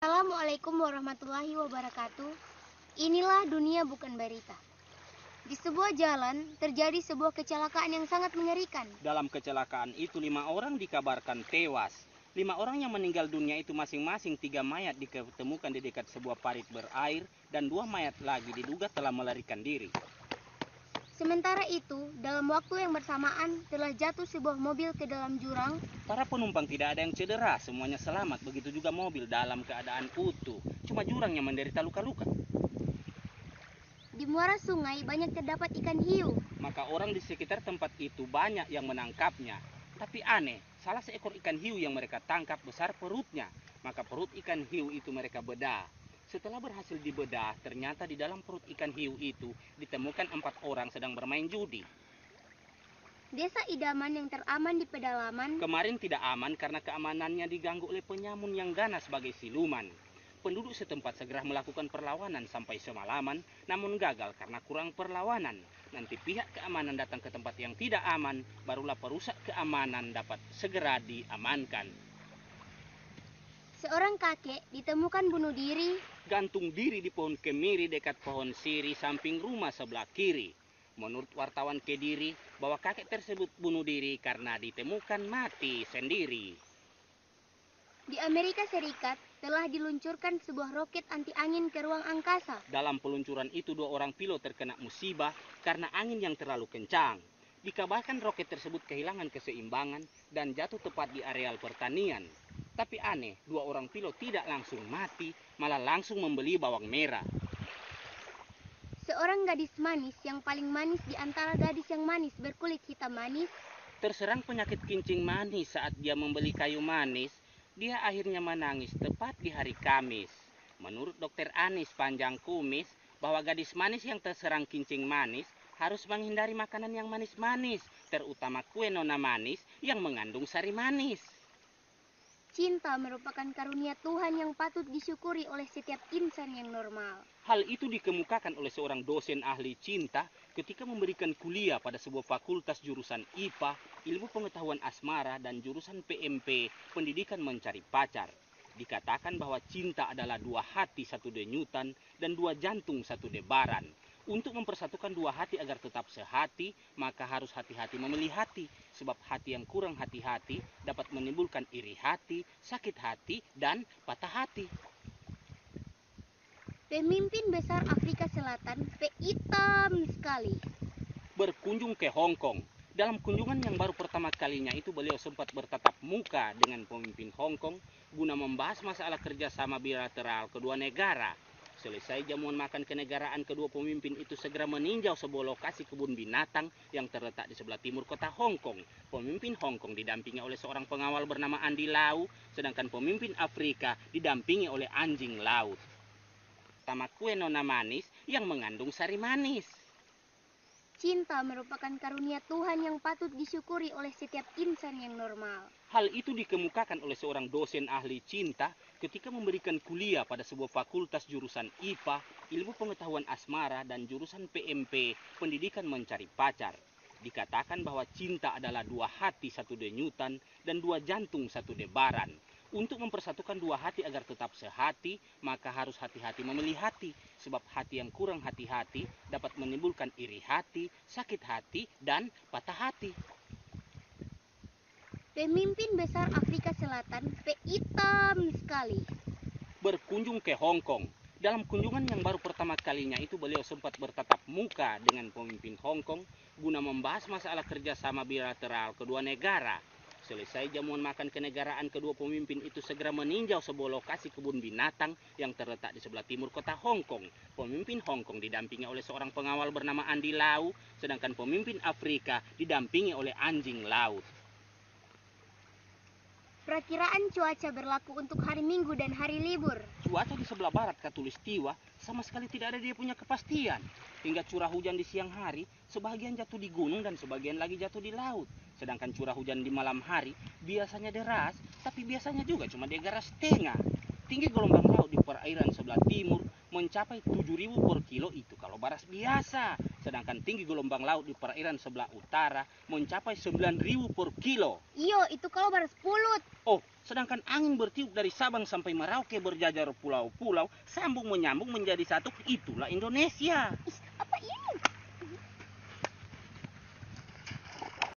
Assalamualaikum warahmatullahi wabarakatuh. Inilah dunia bukan berita. Di sebuah jalan terjadi sebuah kecelakaan yang sangat mengerikan. Dalam kecelakaan itu 5 orang dikabarkan tewas. 5 orang yang meninggal dunia itu masing-masing 3 mayat diketemukan di dekat sebuah parit berair dan 2 mayat lagi diduga telah melarikan diri. Sementara itu, dalam waktu yang bersamaan telah jatuh sebuah mobil ke dalam jurang. Para penumpang tidak ada yang cedera, semuanya selamat, begitu juga mobil dalam keadaan utuh. Cuma jurang yang menderita luka-luka. Di muara sungai banyak terdapat ikan hiu. Maka orang di sekitar tempat itu banyak yang menangkapnya. Tapi aneh, salah seekor ikan hiu yang mereka tangkap besar perutnya. Maka perut ikan hiu itu mereka bedah. Setelah berhasil dibedah, ternyata di dalam perut ikan hiu itu ditemukan 4 orang sedang bermain judi. Desa idaman yang teraman di pedalaman. Kemarin tidak aman karena keamanannya diganggu oleh penyamun yang ganas sebagai siluman. Penduduk setempat segera melakukan perlawanan sampai semalaman, namun gagal karena kurang perlawanan. Nanti pihak keamanan datang ke tempat yang tidak aman, barulah perusak keamanan dapat segera diamankan. Seorang kakek ditemukan bunuh diri. Gantung diri di pohon kemiri dekat pohon siri samping rumah sebelah kiri. Menurut wartawan Kediri, bahwa kakek tersebut bunuh diri karena ditemukan mati sendiri. Di Amerika Serikat telah diluncurkan sebuah roket anti angin ke ruang angkasa. Dalam peluncuran itu 2 orang pilot terkena musibah karena angin yang terlalu kencang. Dikabarkan roket tersebut kehilangan keseimbangan dan jatuh tepat di areal pertanian. Tapi aneh, 2 orang pilot tidak langsung mati, malah langsung membeli bawang merah. Seorang gadis manis yang paling manis di antara gadis yang manis berkulit hitam manis terserang penyakit kincing manis saat dia membeli kayu manis. Dia akhirnya menangis tepat di hari Kamis. Menurut dokter Anis Panjang Kumis, bahwa gadis manis yang terserang kincing manis harus menghindari makanan yang manis-manis, terutama kue nona manis yang mengandung sari manis. Cinta merupakan karunia Tuhan yang patut disyukuri oleh setiap insan yang normal. Hal itu dikemukakan oleh seorang dosen ahli cinta ketika memberikan kuliah pada sebuah fakultas jurusan IPA, Ilmu Pengetahuan Asmara, dan jurusan PMP, Pendidikan Mencari Pacar. Dikatakan bahwa cinta adalah 2 hati 1 denyutan dan 2 jantung 1 debaran. Untuk mempersatukan 2 hati agar tetap sehati, maka harus hati-hati memilih hati. Sebab hati yang kurang hati-hati dapat menimbulkan iri hati, sakit hati, dan patah hati. Pemimpin besar Afrika Selatan hitam sekali berkunjung ke Hong Kong. Dalam kunjungan yang baru pertama kalinya itu beliau sempat bertatap muka dengan pemimpin Hong Kong guna membahas masalah kerjasama bilateral kedua negara. Selesai jamuan makan kenegaraan, kedua pemimpin itu segera meninjau sebuah lokasi kebun binatang yang terletak di sebelah timur kota Hong Kong. Pemimpin Hong Kong didampingi oleh seorang pengawal bernama Andy Lau, sedangkan pemimpin Afrika didampingi oleh anjing laut. Pertama, kue nona manis yang mengandung sari manis. Cinta merupakan karunia Tuhan yang patut disyukuri oleh setiap insan yang normal. Hal itu dikemukakan oleh seorang dosen ahli cinta ketika memberikan kuliah pada sebuah fakultas jurusan IPA, Ilmu Pengetahuan Asmara, dan jurusan PMP, Pendidikan Mencari Pacar. Dikatakan bahwa cinta adalah 2 hati 1 denyutan dan 2 jantung 1 debaran. Untuk mempersatukan 2 hati agar tetap sehati, maka harus hati-hati memilih hati. Sebab hati yang kurang hati-hati dapat menimbulkan iri hati, sakit hati, dan patah hati. Pemimpin besar Afrika Selatan hitam sekali berkunjung ke Hong Kong. Dalam kunjungan yang baru pertama kalinya itu beliau sempat bertatap muka dengan pemimpin Hong Kong guna membahas masalah kerjasama bilateral kedua negara. Selesai jamuan makan kenegaraan, kedua pemimpin itu segera meninjau sebuah lokasi kebun binatang yang terletak di sebelah timur kota Hong Kong. Pemimpin Hong Kong didampingi oleh seorang pengawal bernama Andy Lau, sedangkan pemimpin Afrika didampingi oleh anjing laut. Perakiraan cuaca berlaku untuk hari Minggu dan hari libur. Cuaca di sebelah barat Khatulistiwa sama sekali tidak ada dia punya kepastian. Hingga curah hujan di siang hari, sebagian jatuh di gunung dan sebagian lagi jatuh di laut. Sedangkan curah hujan di malam hari biasanya deras, tapi biasanya juga cuma deras setengah. Tinggi gelombang laut di perairan sebelah timur mencapai 7.000 per kilo itu kalau baras biasa. Sedangkan tinggi gelombang laut di perairan sebelah utara mencapai 9.000 per kilo. Iyo, itu kalau baras pulut. Oh, sedangkan angin bertiup dari Sabang sampai Merauke berjajar pulau-pulau, sambung menyambung menjadi satu, itulah Indonesia.